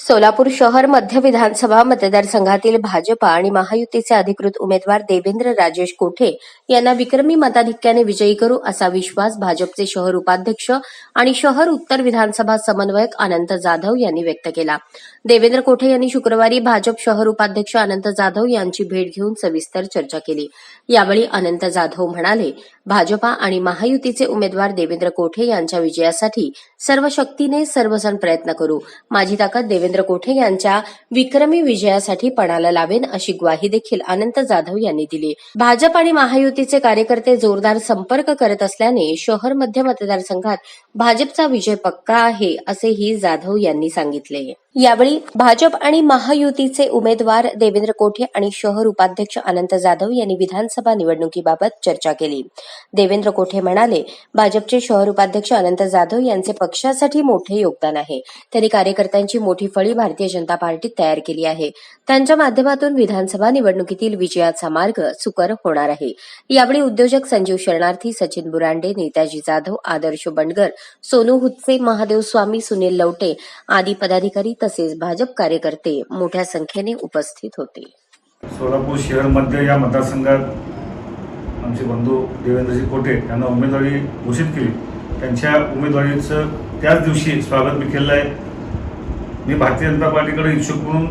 सोलापूर शहर मध्य विधानसभा मतदारसंघातील भाजपा आणि महायुतीचे अधिकृत उमेदवार देवेंद्र राजेश कोठे यांना विक्रमी मताधिक्याने विजयी करू असा विश्वास भाजपचे शहर उपाध्यक्ष आणि शहर उत्तर विधानसभा समन्वयक अनंत जाधव यांनी व्यक्त केला। देवेंद्र कोठे यांनी शुक्रवारी भाजप शहर उपाध्यक्ष अनंत जाधव यांची भेट घेऊन सविस्तर चर्चा केली। यावेळी अनंत जाधव म्हणाले, भाजपा आणि महायुतीचे उमेदवार देवेंद्र कोठे यांच्या विजयासाठी सर्व शक्तीने सर्वजण प्रयत्न करू। माझी ताकद देवेंद्र कोठे यांच्या विक्रमी विजयासाठी पणाला लावेन अशी ग्वाही देखील अनंत जाधव यांनी दिली। भाजप आणि महायुतीचे कार्यकर्ते जोरदार संपर्क करत असल्याने शहर मध्य मतदारसंघात भाजपचा विजय पक्का आहे असेही जाधव यांनी सांगितले। यावेळी भाजप आणि महायुतीचे उमेदवार देवेंद्र कोठे आणि शहर उपाध्यक्ष अनंत जाधव यांनी विधानसभा निवडणुकीबाबत चर्चा केली। देवेंद्र कोठे म्हणाले, भाजपचे शहर उपाध्यक्ष अनंत जाधव यांचे पक्षासाठी मोठे योगदान आहे। त्यांनी कार्यकर्त्यांची मोठी फळी भारतीय जनता पार्टीत तयार केली आहे। त्यांच्या माध्यमातून विधानसभा निवडणुकीतील विजयाचा मार्ग सुकर होणार आहे। यावेळी उद्योजक संजीव शरणार्थी, सचिन बुरांडे, नेताजी जाधव, आदर्श बंडगर, सोनू हुत्से, महादेव स्वामी, सुनील लवटे आदी पदाधिकारी तसेच भाजप कार्यकर्ते मोठ्या संख्येने उपस्थित होते। सोलापूर शहर मध्य या मतदारसंघात आमचे बंधू देवेंद्रजी कोठे यांना उमेदवारी घोषित केली। त्यांच्या उमेदवारीचं त्याच दिवशी स्वागत मी केलं आहे। मी भारतीय जनता पार्टीकडे इच्छुक म्हणून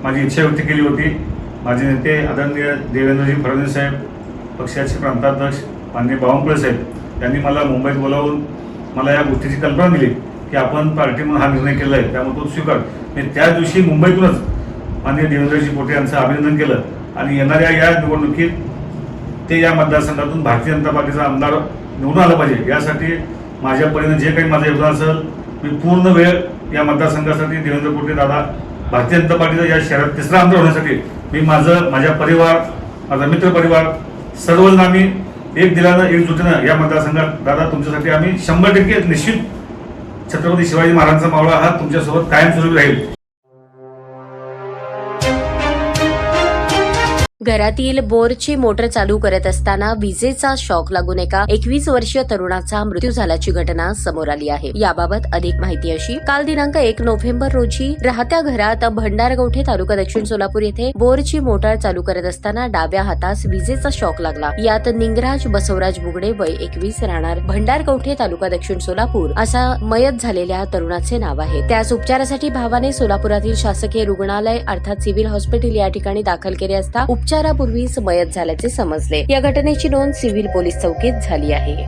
माझी इच्छा व्यक्त केली होती। माझे नेते आदरणीय देवेंद्रजी फडणवीस साहेब, पक्षाचे प्रांताध्यक्ष माननीय बावनकुळे साहेब यांनी मला मुंबईत बोलावून मला या गोष्टीची कल्पना दिली की आपण पार्टी म्हणून हा निर्णय केला आहे, त्यामुळे तो स्वीकार। मी त्याच दिवशी मुंबईतूनच माननीय देवेंद्रजी कोठे यांचं अभिनंदन केलं आणि येणाऱ्या या निवडणुकीत ते या मतदारसंघातून भारतीय जनता पार्टीचा आमदार निवडून आला पाहिजे, यासाठी माझ्या परीने जे काही माझं योगदान असेल मी पूर्ण वेळ या मतदारसंघासाठी देवेंद्र कोठे दादा भारतीय जनता पार्टीचा या शहरात तिसरा आमदार होण्यासाठी मी माझा परिवार, माझा मित्र परिवार सर्वजण आम्ही एक दिलानं एकजुटीनं या मतदारसंघात दादा तुमच्यासाठी आम्ही 100% निश्चित छत्रपती शिवाजी महाराजांचा मावळा हा तुमच्यासोबत कायमस्वरूपी राहील। घरातील बोरची मोटर चालू करत असताना विजेचा शॉक लागून एका 21 वर्षीय तरुणाचा मृत्यू झाल्याची घटना समोर आली आहे। याबाबत अधिक माहिती अशी, काल दिनांक 1 नोव्हेंबर रोजी राहत्या घरात भंडारगवठे तालुका दक्षिण सोलापूर येथे बोरची मोटार चालू करत असताना डाव्या हातास विजेचा शॉक लागला। यात निंगराज बसवराज बुगडे वय 21 राहणार भंडारगवठे तालुका दक्षिण सोलापूर असा मयत झालेल्या तरुणाचे नाव आहे। त्यास उपचारासाठी भावाने सोलापुरातील शासकीय रुग्णालय अर्थात सिव्हिल हॉस्पिटल या ठिकाणी दाखल केले असता उपचारापूर्वीच मयत झाल्याचे समजले। या घटनेची नोंद सिव्हिल पोलीस चौकीत झाली आहे।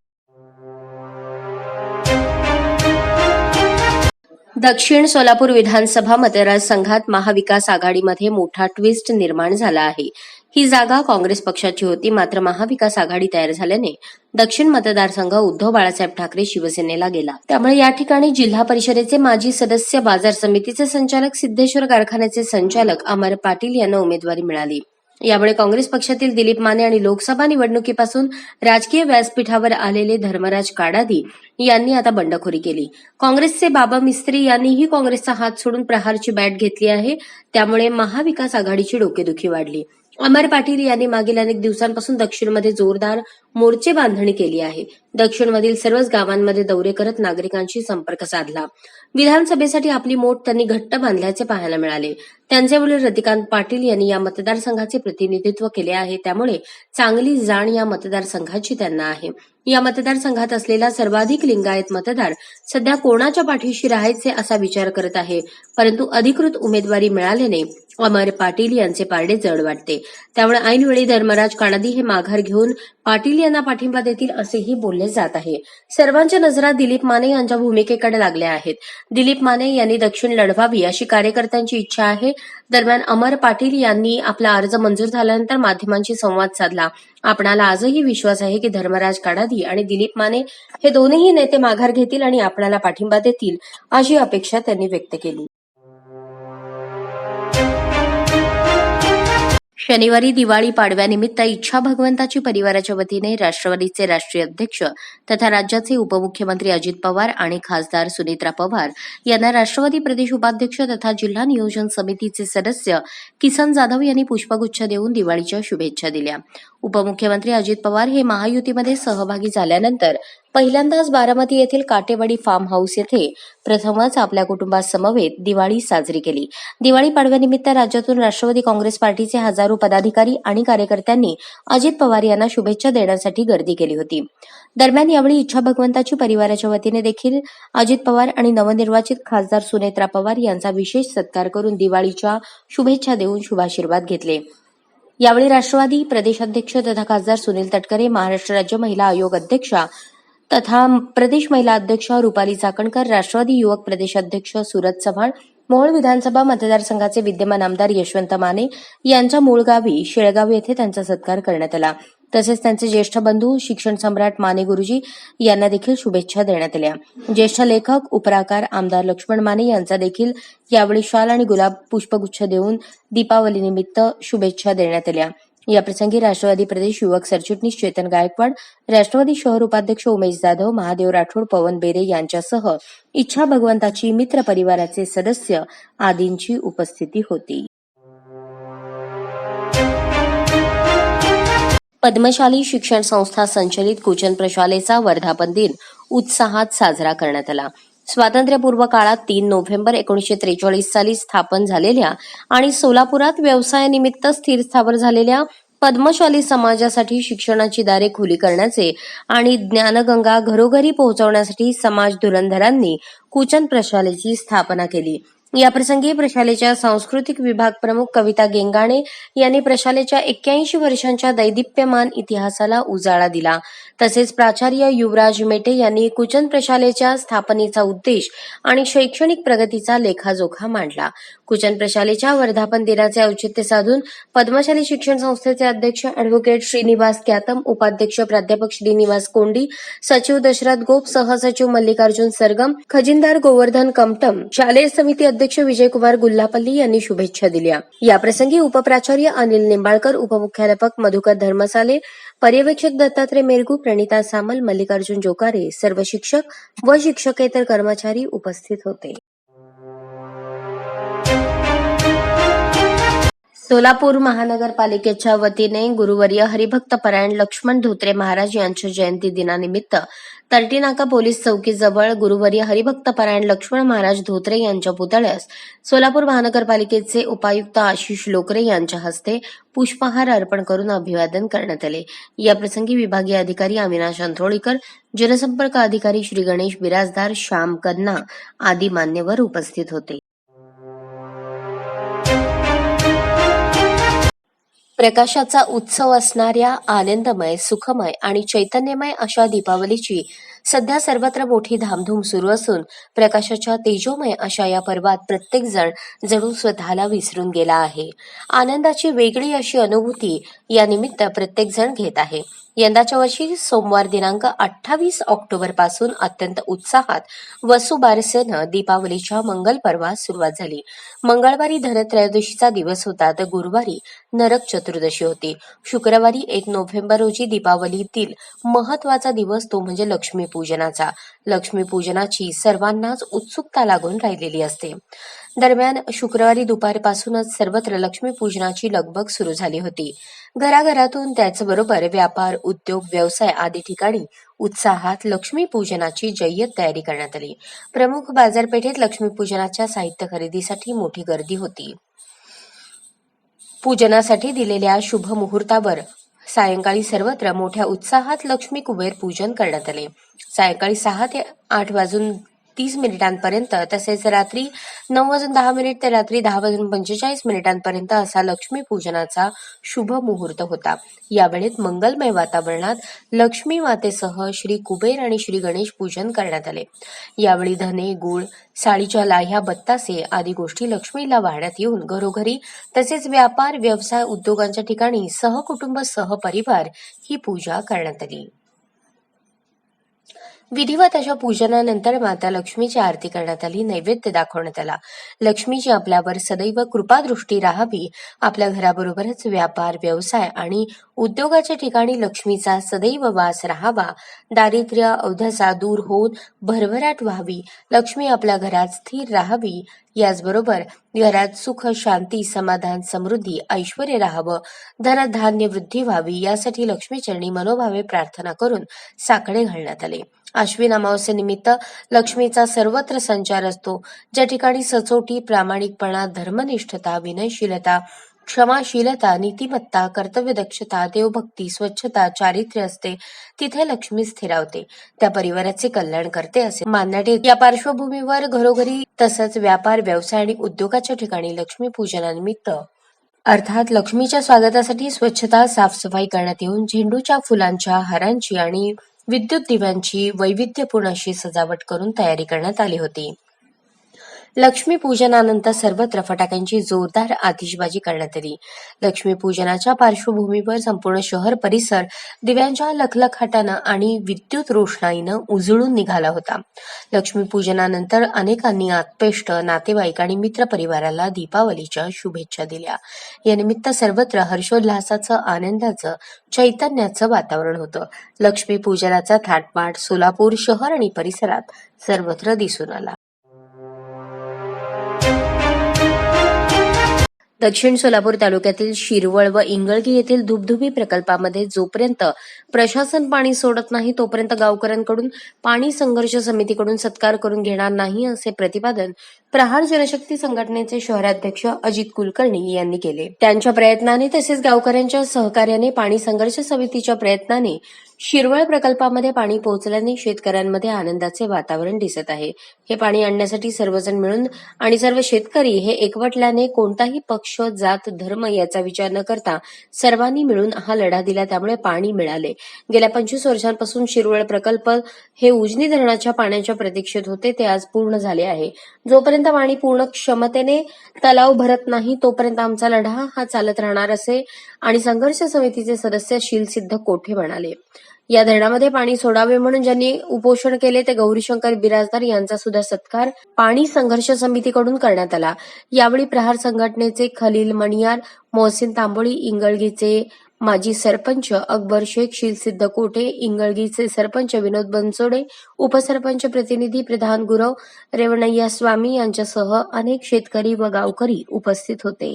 दक्षिण सोलापूर विधानसभा मतदारसंघात महाविकास आघाडीमध्ये मोठा ट्विस्ट निर्माण झाला आहे। ही जागा काँग्रेस पक्षाची होती, मात्र महाविकास आघाडी तयार झाल्याने दक्षिण मतदारसंघ उद्धव बाळासाहेब ठाकरे शिवसेनेला गेला। त्यामुळे या ठिकाणी जिल्हा परिषदेचे माजी सदस्य, बाजार समितीचे संचालक, सिद्धेश्वर कारखान्याचे संचालक अमर पाटील यांना उमेदवारी मिळाली। यामुळे काँग्रेस पक्षातील दिलीप माने आणि लोकसभा निवडणुकीपासून राजकीय व्यासपीठावर आलेले धर्मराज काडादी यांनी आता बंडखोरी केली। काँग्रेसचे बाबा मिस्त्री यांनीही काँग्रेसचा हात सोडून प्रहारची बॅट घेतली आहे। त्यामुळे महाविकास आघाडीची डोकेदुखी वाढली। अमर पाटील यांनी मागील अनेक दिवसांपासून दक्षिणमध्ये जोरदार मोर्चे बांधणी केली आहे। दक्षिणमधील सर्वच गावांमध्ये दौरे करत नागरिकांशी संपर्क साधला। विधानसभेसाठी आपली मोट त्यांनी घट्ट बांधल्याचे पाहायला मिळाले। त्यांचे वडील रतिकांत पाटील यांनी या मतदारसंघाचे प्रतिनिधित्व केले आहे, त्यामुळे चांगली जाण या मतदारसंघाची त्यांना आहे। या मतदारसंघात असलेला सर्वाधिक लिंगायत मतदार सध्या कोणाच्या पाठीशी राहायचे असा विचार करत आहे, परंतु अधिकृत उमेदवारी मिळाल्याने अमर पाटील यांचे पारडे जड वाटते। त्यामुळे ऐनवेळी धर्मराज काडादी हे माघार घेऊन पाटील यांना पाठिंबा देतील असेही बोलले जात आहे। सर्वांच्या नजरा दिलीप माने यांच्या भूमिकेकडे लागल्या आहेत। दिलीप माने यांनी दक्षिण लढवावी अशी कार्यकर्त्यांची इच्छा आहे। दरम्यान अमर पाटील यांनी आपला अर्ज मंजूर झाल्यानंतर माध्यमांशी संवाद साधला। आपणाला आजही विश्वास आहे की धर्मराज काडादी आणि दिलीप माने हे दोन्ही नेते माघार घेतील आणि आपणाला पाठिंबा देतील अशी अपेक्षा त्यांनी व्यक्त केली। शनिवारी दिवाळी पाडव्यानिमित्त इच्छा भगवंताची परिवाराच्या वतीने राष्ट्रवादीचे राष्ट्रीय अध्यक्ष तथा राज्याचे उपमुख्यमंत्री अजित पवार आणि खासदार सुनेत्रा पवार यांना राष्ट्रवादी प्रदेश उपाध्यक्ष तथा जिल्हा नियोजन समितीचे सदस्य किसन जाधव यांनी पुष्पगुच्छ देऊन दिवाळीच्या शुभेच्छा दिल्या। उपमुख्यमंत्री अजित पवार हे महायुतीमध्ये सहभागी झाल्यानंतर पहिल्यांदाच बारामती येथील काटेवाडी फार्म हाऊस येथे प्रथमच आपल्या कुटुंबासमवेत दिवाळी साजरी केली. दिवाळी पाडव्यानिमित्त राज्यातून राष्ट्रवादी काँग्रेस पार्टीचे हजारो पदाधिकारी आणि कार्यकर्त्यांनी अजित पवार यांना शुभेच्छा देण्यासाठी गर्दी केली होती. दरम्यान यावेळी इच्छा भगवंताची परिवाराच्या वतीने देखील अजित पवार आणि नवनिर्वाचित खासदार सुनेत्रा पवार यांचा विशेष सत्कार करून दिवाळीच्या शुभेच्छा देऊन शुभाशीर्वाद घेतले. यावेळी राष्ट्रवादी प्रदेशाध्यक्ष तथा खासदार सुनील तटकरे, महाराष्ट्र राज्य महिला आयोग अध्यक्षा तथा प्रदेश महिला अध्यक्ष रुपाली चाकणकर, राष्ट्रवादी युवक प्रदेशाध्यक्ष सुरज चव्हाण, मोहोळ विधानसभा मतदारसंघाचे विद्यमान आमदार यशवंत माने यांच्या मूळ गावी शेळगाव येथे त्यांचा सत्कार करण्यात आला. तसेच त्यांचे ज्येष्ठ बंधू शिक्षण सम्राट माने गुरुजी यांना देखील शुभेच्छा देण्यात आल्या. ज्येष्ठ लेखक उपराकार आमदार लक्ष्मण माने यांचा देखील यावेळी शाल आणि गुलाब पुष्पगुच्छ देऊन दीपावलीनिमित्त शुभेच्छा देण्यात आल्या. याप्रसंगी राष्ट्रवादी प्रदेश युवक सरचिटणीस चेतन गायकवाड, राष्ट्रवादी शहर उपाध्यक्ष उमेश जाधव, महादेव राठोड, पवन बेरे यांच्यासह इच्छा भगवंताची मित्र परिवाराचे सदस्य आदींची उपस्थिती होती. पद्मशाली शिक्षण संस्था संचलित कुचन प्रशालेचा वर्धापन दिन उत्साहात साजरा करण्यात आला. स्वातंत्र्यपूर्व काळात 3 नोव्हेंबर 1943 साली स्थापन झालेल्या आणि सोलापुरात व्यवसायानिमित्त स्थिर स्थावर झालेल्या पद्मशाली समाजासाठी शिक्षणाची दारे खुली करण्याचे आणि ज्ञानगंगा घरोघरी पोहोचवण्यासाठी समाज धुरंधरांनी कुचन प्रशालेची स्थापना केली. याप्रसंगी प्रशालेच्या सांस्कृतिक विभाग प्रमुख कविता गेंगाणे यांनी प्रशालेच्या 81 वर्षांच्या दैदिप्यमान इतिहासाला उजाळा दिला. तसेच प्राचार्य युवराज मेटे यांनी कुचन प्रशालेच्या स्थापनेचा उद्देश आणि शैक्षणिक प्रगतीचा लेखाजोखा मांडला. कुचन प्रशालेच्या वर्धापन दिनाचे औचित्य साधून पद्मशाली शिक्षण संस्थेचे अध्यक्ष अॅडव्होकेट श्रीनिवास क्यातम, उपाध्यक्ष प्राध्यापक श्रीनिवास कोंडी, सचिव दशरथ गोप, सहसचिव मल्लिकार्जुन सरगम, खजिनदार गोवर्धन कमटम, शालेय समिती अध्यक्ष विजयकुमार गुल्हापल्ली यांनी शुभेच्छा दिल्या. याप्रसंगी उपप्राचार्य अनिल निंबाळकर, उपमुख्याध्यापक मधुकर धर्मसाले, पर्यवेक्षक दत्तात्रय मेरगू, प्रणिता सामल, मल्लिकार्जुन जोकारे, सर्व शिक्षक व शिक्षकेतर कर्मचारी उपस्थित होते. सोलापूर महानगरपालिकेच्या वतीने गुरुवर्य हरिभक्त परायण लक्ष्मण धोत्रे महाराज यांच्या जयंती दिनानिमित्त तर्टीनाका पोलीस चौकीजवळ गुरुवर्य हरिभक्त परायण लक्ष्मण महाराज धोत्रे यांच्या पुतळ्यास सोलापूर महानगरपालिकेचे उपायुक्त आशिष लोकरे यांच्या हस्ते पुष्पहार अर्पण करून अभिवादन करण्यात आले. याप्रसंगी विभागीय अधिकारी अविनाश अंथरोळीकर, जनसंपर्क अधिकारी श्री गणेश बिराजदार, श्याम कन्ना आदी मान्यवर उपस्थित होते. प्रकाशाचा उत्सव असणाऱ्या आनंदमय, सुखमय आणि चैतन्यमय अशा दीपावलीची सध्या सर्वत्र मोठी धामधूम सुरू असून प्रकाशाच्या तेजोमय अशा या पर्वात प्रत्येक जण जणू स्वतःला विसरून गेला आहे. आनंदाची वेगळी अशी अनुभूती या निमित्त प्रत्येक जण घेत आहे. यंदाच्या वर्षी सोमवार दिनांक 28 ऑक्टोबर पासून अत्यंत उत्साहात वसुबारसेनं दीपावलीच्या मंगल पर्वास सुरुवात झाली. मंगळवारी धनत्रयोदशीचा दिवस होता तर गुरुवारी नरक चतुर्दशी होती. शुक्रवारी 1 नोव्हेंबर रोजी दीपावलीतील महत्वाचा दिवस तो म्हणजे लक्ष्मीपूजनाचा. लक्ष्मीपूजनाची सर्वांनाच उत्सुकता लागून राहिलेली असते. दरम्यान शुक्रवारी दुपारपासूनच सर्वत्र लक्ष्मीपूजनाची लगबग सुरू झाली होती. घराघरातून त्याचबरोबर व्यापार, उद्योग, व्यवसाय आदी ठिकाणी उत्साहात लक्ष्मीपूजनाची जय्यत तयारी करण्यात आली. प्रमुख बाजारपेठेत लक्ष्मीपूजनाच्या साहित्य खरेदीसाठी मोठी गर्दी होती. पूजनासाठी दिलेल्या शुभ मुहूर्तावर सायंकाळी सर्वत्र मोठ्या उत्साहात लक्ष्मी कुबेर पूजन करण्यात आले. सायंकाळी 6 ते 8 वाजून 30 मिनिटांपर्यंत तसेच रात्री 9 वाजून 10 मिनिट ते रात्री 10 वाजून 45 मिनिटांपर्यंत असा लक्ष्मी पूजनाचा शुभ मुहूर्त होता. या वेळेत मंगलमय वातावरणात लक्ष्मी मातेसह श्री कुबेर आणि श्री गणेश पूजन करण्यात आले. यावेळी धने, गूळ, साडीच्या लाह्या, बत्तासे आदी गोष्टी लक्ष्मीला वाहण्यात येऊन घरोघरी तसेच व्यापार, व्यवसाय, उद्योगांच्या ठिकाणी सहकुटुंब, सहपरिवार ही पूजा करण्यात आली. विधिवत अशा पूजनानंतर माता लक्ष्मीची आरती करण्यात आली. नैवेद्य दाखवण्यात आला. लक्ष्मीची आपल्यावर सदैव कृपादृष्टी राहावी, आपल्या घराबरोबरच व्यापार, व्यवसाय आणि उद्योगाच्या ठिकाणी लक्ष्मीचा सदैव वास राहावा, दारिद्र्य अवधसा दूर होऊन भरभराट व्हावी, लक्ष्मी आपल्या घरात स्थिर राहावी, याचबरोबर घरात सुख, शांती, समाधान, समृद्धी, ऐश्वर्य राहावं, धनधान्य वृद्धी व्हावी यासाठी लक्ष्मीचरणी मनोभावे प्रार्थना करून साकडे घालण्यात आले. आश्विन अमावस्येनिमित्त लक्ष्मीचा सर्वत्र संचार असतो. ज्या ठिकाणी सचोटी, प्रामाणिकपणा, धर्मनिष्ठता, विनयशीलता, क्षमाशीलता, नीतिमत्ता, कर्तव्यदक्षता, देवभक्ती, स्वच्छता, चारित्र्य असते, तिथे लक्ष्मी स्थिरावते. त्या परिवाराचे कल्याण करते असे मानण्यात येते. या पार्श्वभूमीवर घरोघरी तसंच व्यापार, व्यवसाय आणि उद्योगाच्या ठिकाणी लक्ष्मी पूजनानिमित्त अर्थात लक्ष्मीच्या स्वागतासाठी स्वच्छता, साफसफाई करण्यात येऊन झेंडूच्या फुलांच्या हारांची आणि विद्युत दिव्यांची वैविध्यपूर्ण अशी सजावट करून तयारी करण्यात आली होती. लक्ष्मी पूजनानंतर सर्वत्र फटाक्यांची जोरदार आतिषबाजी करण्यात आली. लक्ष्मी पूजनाच्या पार्श्वभूमीवर संपूर्ण शहर परिसर दिव्यांच्या लखलखाटानं आणि विद्युत रोषणाईनं उजळून निघाला होता. लक्ष्मी पूजनानंतर अनेकांनी आत्पेष्ट, नातेवाईक आणि मित्रपरिवाराला दीपावलीच्या शुभेच्छा दिल्या. या निमित्त सर्वत्र हर्षोल्लासाचं, आनंदाचं, चैतन्याचं वातावरण होतं. लक्ष्मी पूजनाचा थाटमाट सोलापूर शहर आणि परिसरात सर्वत्र दिसून आला. दक्षिण सोलापूर तालुक्यातील शिरवळ व इंगळगी येथील धुबधुबी प्रकल्पामध्ये जोपर्यंत प्रशासन पाणी सोडत नाही तोपर्यंत गावकऱ्यांकडून पाणी संघर्ष समितीकडून सत्कार करून घेणार नाही असे प्रतिपादन प्रहार जनशक्ती संघटनेचे शहराध्यक्ष अजित कुलकर्णी यांनी केले. त्यांच्या प्रयत्नाने तसेच गावकऱ्यांच्या सहकार्याने पाणी संघर्ष समितीच्या प्रयत्नाने शिरवळ प्रकल्पामध्ये पाणी पोहोचल्याने शेतकऱ्यांमध्ये आनंदाचे वातावरण दिसत आहे. हे पाणी आणण्यासाठी सर्वजण मिळून आणि सर्व शेतकरी हे एकवटल्याने कोणताही पक्ष, जात, धर्म याचा विचार न करता सर्वांनी मिळून हा लढा दिला, त्यामुळे पाणी मिळाले. गेल्या 25 वर्षांपासून शिरवळ प्रकल्प हे उजनी धरणाच्या पाण्याच्या प्रतीक्षेत होते, ते आज पूर्ण झाले आहे. जोपर्यंत पाणी पूर्ण क्षमतेने तलाव भरत नाही तोपर्यंत आमचा लढा हा चालत राहणार असे आणि संघर्ष समितीचे सदस्य शीलसिद्ध कोठे म्हणाले. या धरणामध्ये पाणी सोडावे म्हणून ज्यांनी उपोषण केले ते गौरीशंकर बिराजदार यांचा सुद्धा सत्कार पाणी संघर्ष समितीकडून करण्यात आला. यावेळी प्रहार संघटनेचे खलील मणियार, मोहसिन तांबोळी, इंगळगीचे माजी सरपंच अकबर शेख, शीलसिद्ध कोठे, इंगळगीचे सरपंच विनोद बनसोडे, उपसरपंच प्रतिनिधी प्रधान गुरव, रेवणय्या स्वामी यांच्यासह अनेक शेतकरी व गावकरी उपस्थित होते.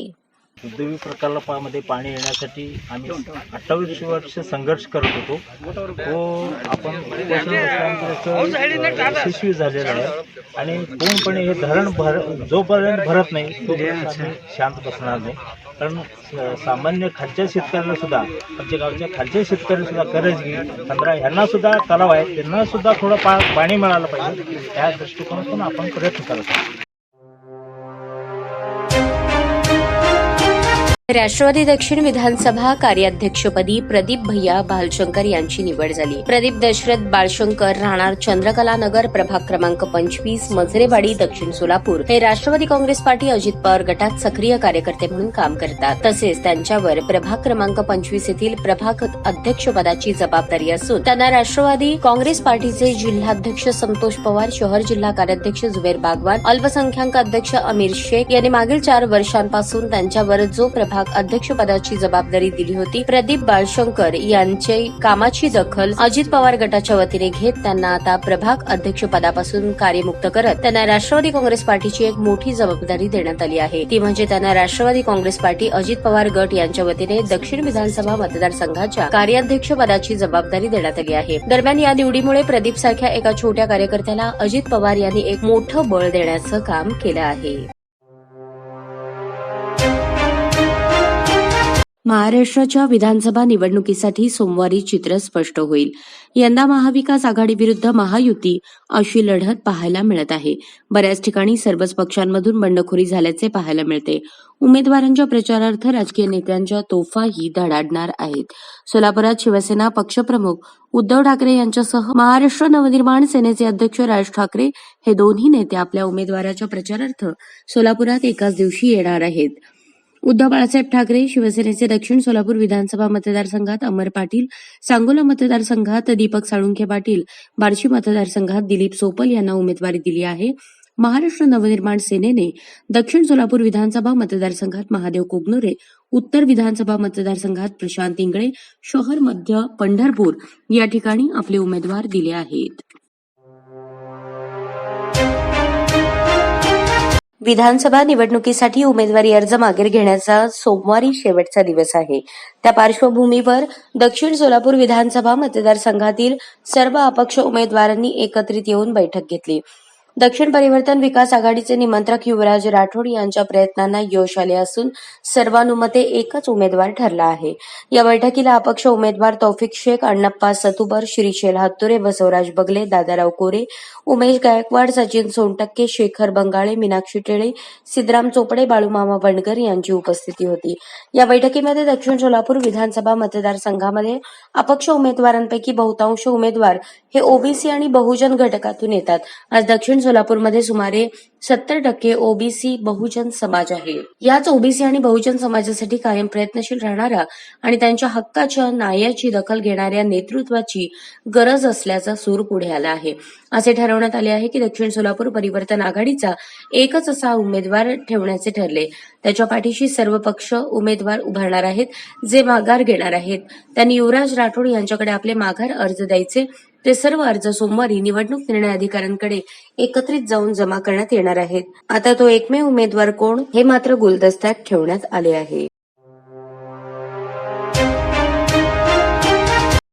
धुबधुबी प्रकल्पामध्ये पाणी येण्यासाठी आम्ही 28 वर्ष संघर्ष करत होतो. तो आपण यशस्वी झालेला आहे आणि पूर्णपणे हे धरण जोपर्यंत भरत नाही तोपर्यंत आम्ही शांत बसणार नाही. कारण सामान्य खालच्या शेतकऱ्यांना सुद्धा, आमच्या गावच्या खालच्या शेतकऱ्यांना सुद्धा करंजगी, 15 ह्यांना सुद्धा तलाव आहे, त्यांना सुद्धा थोडं पाणी मिळालं पाहिजे, त्या दृष्टिकोनातून आपण प्रयत्न करत आहोत. राष्ट्रवादी दक्षिण विधानसभा कार्याध्यक्षपदी प्रदीप भैया बालशंकर यांची निवड झाली. प्रदीप दशरथ बाळशंकर राहणार चंद्रकला नगर, प्रभाग क्रमांक 25, मजरेवाडी, दक्षिण सोलापूर हे राष्ट्रवादी काँग्रेस पार्टी अजित पवार गटात सक्रिय कार्यकर्ते म्हणून काम करतात. तसेच त्यांच्यावर प्रभाग क्रमांक 25 येथील प्रभाग अध्यक्षपदाची जबाबदारी असून त्यांना राष्ट्रवादी काँग्रेस पार्टीचे जिल्हाध्यक्ष संतोष पवार, शहर जिल्हा कार्याध्यक्ष जुबेर बागवान, अल्पसंख्याक अध्यक्ष अमीर शेख यांनी मागील 4 वर्षांपासून त्यांच्यावर जो प्रभाग अध्यक्षपदाची जबाबदारी दिली होती. प्रदीप बाळशंकर यांचे कामाची दखल अजित पवार गटाच्या वतीने घेत त्यांना आता प्रभाग अध्यक्षपदापासून कार्यमुक्त करत त्यांना राष्ट्रवादी काँग्रेस पार्टीची एक मोठी जबाबदारी देण्यात आली आहे. ती म्हणजे त्यांना राष्ट्रवादी काँग्रेस पार्टी अजित पवार गट यांच्या वतीने दक्षिण विधानसभा मतदारसंघाच्या कार्याध्यक्षपदाची जबाबदारी देण्यात आली आहे. दरम्यान या निवडीमुळे प्रदीप सारख्या एका छोट्या कार्यकर्त्याला अजित पवार यांनी एक मोठं बळ देण्याचं काम केलं आहे. महाराष्ट्राच्या विधानसभा निवडणुकीसाठी सोमवारी चित्र स्पष्ट होईल. यंदा महाविकास आघाडी विरुद्ध महायुती अशी लढत पाहायला मिळत आहे. बऱ्याच ठिकाणी सर्वच पक्षांमधून बंडखोरी झाल्याचे पाहायला मिळते. उमेदवारांच्या प्रचारार्थ राजकीय नेत्यांच्या तोफाही धडाडणार आहेत. सोलापुरात शिवसेना पक्षप्रमुख उद्धव ठाकरे यांच्यासह महाराष्ट्र नवनिर्माण सेनेचे अध्यक्ष राज ठाकरे हे दोन्ही नेते आपल्या उमेदवाराच्या प्रचारार्थ सोलापुरात एकाच दिवशी येणार आहेत. उद्धव बाळासाहेब ठाकरे शिवसेनेचे दक्षिण सोलापूर विधानसभा मतदारसंघात अमर पाटील, सांगोला मतदारसंघात दीपक साळुंखे पाटील, बार्शी मतदारसंघात दिलीप सोपल यांना उमेदवारी दिली आहे. महाराष्ट्र नवनिर्माण सेनेने दक्षिण सोलापूर विधानसभा मतदारसंघात महादेव कोगनोरे, उत्तर विधानसभा मतदारसंघात प्रशांत इंगळे, शहर मध्य पंढरपूर या ठिकाणी आपले उमेदवार दिले आहेत. विधानसभा निवडणुकीसाठी उमेदवारी अर्ज मागे घेण्याचा सोमवारी शेवटचा दिवस आहे. त्या पार्श्वभूमीवर दक्षिण सोलापूर विधानसभा मतदारसंघातील सर्व अपक्ष उमेदवारांनी एकत्रित येऊन बैठक घेतली. दक्षिण परिवर्तन विकास आघाडीचे निमंत्रक युवराज राठोड यांच्या प्रयत्नांना यश आले असून सर्वानुमते एकच उमेदवार ठरला आहे. या बैठकीला अपक्ष उमेदवार तौफिक शेख, अण्णप्पा सतुबर, श्रीशैल हत्तुरे, बसवराज बगले, दादाराव कोरे, उमेश गायकवाड, सचिन सोनटक्के, शेखर बंगाळे, मीनाक्षी टेळे, सिद्धराम चोपडे, बाळूमामा वणकर यांची उपस्थिती होती. या बैठकीमध्ये दक्षिण सोलापूर विधानसभा मतदारसंघामध्ये अपक्ष उमेदवारांपैकी बहुतांश उमेदवार हे ओबीसी आणि बहुजन घटकातून येतात. आज दक्षिण सोलापूरमध्ये सुमारे 70% ओबीसी बहुजन समाज आहे. याच ओबीसी आणि बहुजन समाजासाठी कायम प्रयत्नशील राहणारा आणि त्यांच्या हक्काच्या न्यायाची दखल घेणाऱ्या नेतृत्वाची गरज असल्याचा सूर पुढे आला आहे. असे ठरवण्यात आले आहे की दक्षिण सोलापूर परिवर्तन आघाडीचा एकच असा उमेदवार ठेवण्याचे ठरले. त्याच्या पाठीशी सर्व पक्ष उमेदवार उभारणार आहेत. जे माघार घेणार आहेत त्यांनी युवराज राठोड यांच्याकडे आपले माघार अर्ज द्यायचे. ते सर्व अर्ज सोमवारी निवडणूक निर्णय अधिकाऱ्यांकडे एकत्रित जाऊन जमा करण्यात येणार आहेत. आता तो एकमेव उमेदवार कोण हे मात्र गुलदस्त्यात ठेवण्यात आले आहे.